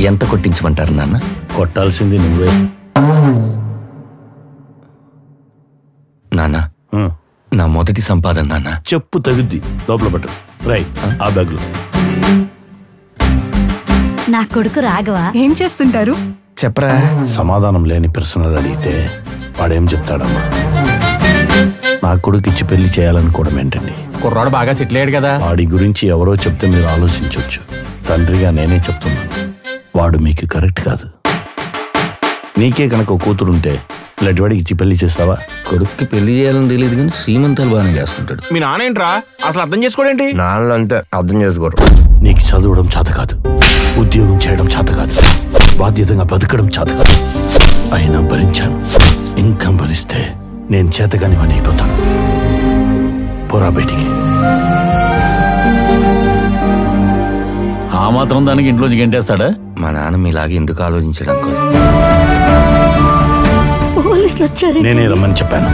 ఎంత కొట్టించమంటారు నాన్న? కొట్టాల్సింది నువ్వే. నాన్న నా మొదటి సంపాదన నాన్న. చెప్పు తగుద్ది, లోపల పట్టు. రైట్, ఆ బ్యాగ్లో. నా కొడుకు రాఘవ ఏం చేస్తుంటారు? చెప్పరా. సమాధానం లేని ప్రశ్నలు అడిగితే వాడేం చెప్తాడమ్మా? నా కొడుకు ఇచ్చి పెళ్లి చేయాలనుకోవడం ఏంటండి? కుర్రాడు బాగా సెటిల్ అయ్యాడు కదా. వాడి గురించి ఎవరో చెప్తే మీరు ఆలోచించవచ్చు. తండ్రిగా నేనే చెప్తున్నాను, వాడు మీకు కరెక్ట్ కాదు. నీకే కనుక కూతురుంటే ఇలాంటి వాడికి ఇచ్చి పెళ్లి చేస్తావా? కొడుక్కి పెళ్లి చేయాలని తెలియదు కానీ శ్రీమంతాలు బాగానే చేసుకుంటాడు. మీ నాన్న ఏంట్రా అసలు అర్థం చేసుకోడేంటి? నాన్న అంటే అర్థం చేసుకోరు. నీకు చదవడం చేత కాదు, ఉద్యోగం చేయడం చేత కాదు, బాధ్యతగా బతకడం చేత కాదు. అయినా భరించాను. ఇంకా భరిస్తే నేను చేతగాని వాడిని అయిపోతాను. పోరా బయటికి. ఆ మాత్రం దానికి ఇంట్లోంచి గెంటేస్తాడా? మా నాన్న మీలాగే ఎందుకు ఆలోచించడం? పోలీసులు వచ్చారు. నేనే రమ్మని చెప్పాను.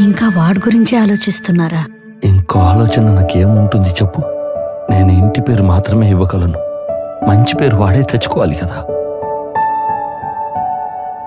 ఇంకా వాడి గురించి ఆలోచిస్తున్నారా? ఇంకో ఆలోచన నాకేముంటుంది చెప్పు? నేను ఇంటి పేరు మాత్రమే ఇవ్వగలను. మంచి పేరు వాడే తెచ్చుకోవాలి కదా.